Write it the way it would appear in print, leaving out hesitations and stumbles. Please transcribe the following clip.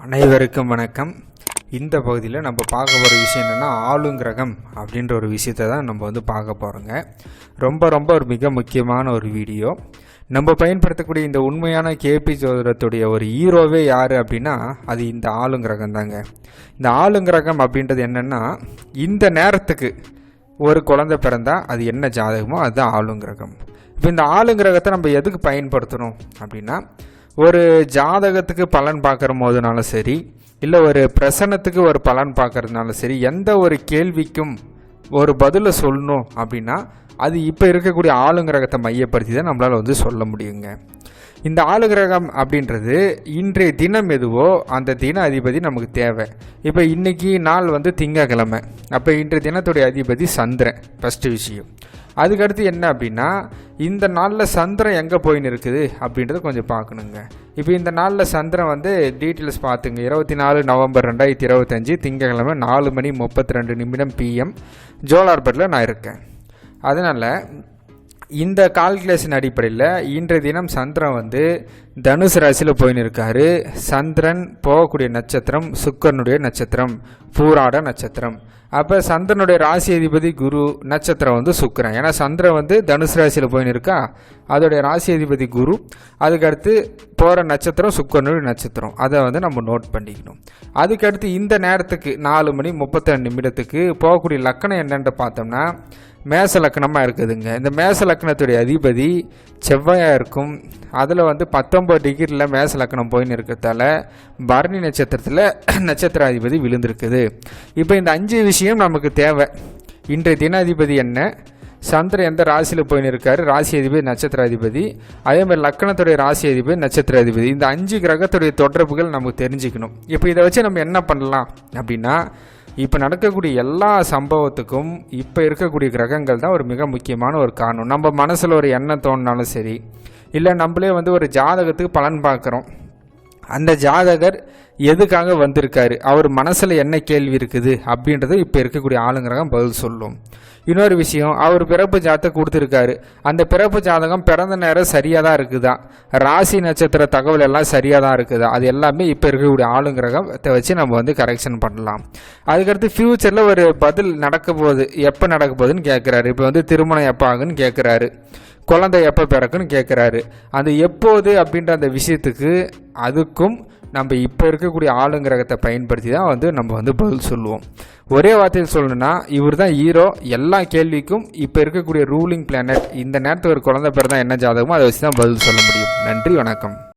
அனைவருக்கும் வணக்கம். இந்த பகுதியில் நம்ம பார்க்க போகிற விஷயம் என்னென்னா ஆளுங்கிரகம் அப்படின்ற ஒரு விஷயத்தை தான் நம்ம பார்க்க போகிறோங்க. ரொம்ப ஒரு மிக முக்கியமான ஒரு வீடியோ. நம்ம பயன்படுத்தக்கூடிய இந்த உண்மையான கேபி ஜோதிடத்துடைய ஒரு ஹீரோவே யார் அப்படின்னா அது இந்த ஆளுங்கிரகம் தாங்க. இந்த ஆளுங்கிரகம் அப்படின்றது என்னென்னா இந்த நேரத்துக்கு ஒரு குழந்தை பிறந்தா அது என்ன ஜாதகமோ அதுதான் ஆளுங்கிரகம். இப்போ இந்த ஆளுங்கிரகத்தை நம்ம எதுக்கு பயன்படுத்தணும் அப்படின்னா ஒரு ஜாதகத்துக்கு பலன் பார்க்குற போதுனாலும் சரி, இல்லை ஒரு பிரசனத்துக்கு ஒரு பலன் பார்க்கறதுனாலும் சரி, எந்த ஒரு கேள்விக்கும் ஒரு பதிலை சொல்லணும் அப்படின்னா அது இப்போ இருக்கக்கூடிய ஆளுங்கிரகத்தை மையப்படுத்தி தான் நம்மளால் சொல்ல முடியுங்க. இந்த ஆளுகிரகம் அப்படின்றது இன்றைய தினம் எதுவோ அந்த தின அதிபதி நமக்கு தேவை. இப்போ இன்றைக்கி நாள் திங்கக்கிழமை, அப்போ இன்றைய தினத்துடைய அதிபதி சந்திரன் ஃபஸ்ட்டு விஷயம். அதுக்கடுத்து என்ன அப்படின்னா இந்த நாளில் சந்திரன் எங்கே போயின்னு இருக்குது அப்படின்றத கொஞ்சம் பார்க்கணுங்க. இப்போ இந்த நாளில் சந்திரன் டீட்டெயில்ஸ் பார்த்துங்க. 24 நவம்பர் 2025 திங்கக்கிழமை 4:32 PM ஜோலார்பேட்டில் நான் இருக்கேன். அதனால் இந்த கால்குலேஷன் அடிப்படையில் இன்றைய தினம் சந்திரன் தனுசு ராசியில் போயின்னு இருக்காரு. சந்திரன் போகக்கூடிய நட்சத்திரம் சுக்கிரனுடைய நட்சத்திரம், பூராட நட்சத்திரம். அப்போ சந்திரனுடைய ராசி அதிபதி குரு, நட்சத்திரம் சுக்கிரன். ஏன்னா சந்திரன் தனுசு ராசியில் போயின்னு இருக்கா, அதோடைய ராசி அதிபதி குரு. அதுக்கடுத்து போகிற நட்சத்திரம் சுக்கிரனுடைய நட்சத்திரம். அதை நம்ம நோட் பண்ணிக்கணும். அதுக்கடுத்து இந்த நேரத்துக்கு 4:32 போகக்கூடிய லக்கணம் என்னென்று பார்த்தோம்னா மேச லக்கணமாக இருக்குதுங்க. இந்த மேச லக்கணத்துடைய அதிபதி செவ்வாயாக இருக்கும். அதில் 19 டிகிரியில் மேச லக்கணம் போயின்னு இருக்கிறதால பரணி நட்சத்திரத்தில் நட்சத்திர அதிபதி விழுந்திருக்குது. இப்போ இந்த 5 விஷயம் நமக்கு தேவை. இன்றைய தின அதிபதி என்ன, சந்திரன் எந்த ராசியில் போயின்னு இருக்காரு, ராசி அதிபதி நட்சத்திர அதிபதி, அதே மாதிரி லக்கணத்துடைய ராசி அதிபதி நட்சத்திர அதிபதி, இந்த 5 கிரகத்துடைய தொடர்புகள் நமக்கு தெரிஞ்சுக்கணும். இப்போ இதை வச்சு நம்ம என்ன பண்ணலாம் அப்படின்னா இப்போ நடக்கக்கூடிய எல்லா சம்பவத்துக்கும் இப்போ இருக்கக்கூடிய கிரகங்கள் தான் ஒரு மிக முக்கியமான ஒரு காரணம். நம்ம மனசில் ஒரு எண்ணம் தோணினாலும் சரி, இல்லை நம்மளே ஒரு ஜாதகத்துக்கு பலன் பார்க்குறோம், அந்த ஜாதகர் எதுக்காக வந்திருக்காரு, அவர் மனசில் என்ன கேள்வி இருக்குது அப்படின்றது இப்போ இருக்கக்கூடிய ஆளுங்கிரகம் பதில் சொல்லும். இன்னொரு விஷயம், அவர் பிறப்பு ஜாதகம் கொடுத்துருக்காரு, அந்த பிறப்பு ஜாதகம் பிறந்த நேரம் சரியாக தான் இருக்குதா, ராசி நட்சத்திர தகவல் எல்லாம் சரியாக தான் இருக்குதா, அது எல்லாமே இப்போ இருக்கக்கூடிய ஆளுங்கிரகத்தை வச்சு நம்ம கரெக்ஷன் பண்ணலாம். அதுக்கடுத்து ஃப்யூச்சரில் ஒரு பதில் நடக்க போகுது, எப்போ நடக்க போகுதுன்னு கேட்குறாரு. இப்போ திருமணம் எப்போ ஆகுன்னு கேட்குறாரு, குழந்தை எப்போ பிறக்குன்னு கேட்குறாரு. அந்த எப்போது அப்படின்ற அந்த விஷயத்துக்கு அதுக்கும் நம்ம இப்போ இருக்கக்கூடிய ஆளுங்கிரகத்தை பயன்படுத்தி தான் நம்ம பதில் சொல்லுவோம். ஒரே வார்த்தையில் சொல்லணும்னா இவர் தான் ஹீரோ. எல்லா கேள்விக்கும் இப்போ இருக்கக்கூடிய ரூலிங் பிளானட் இந்த நேரத்துக்கு ஒரு குழந்தை பிறந்தா என்ன ஜாதகமோ அதை வச்சு தான் பதில் சொல்ல முடியும். நன்றி, வணக்கம்.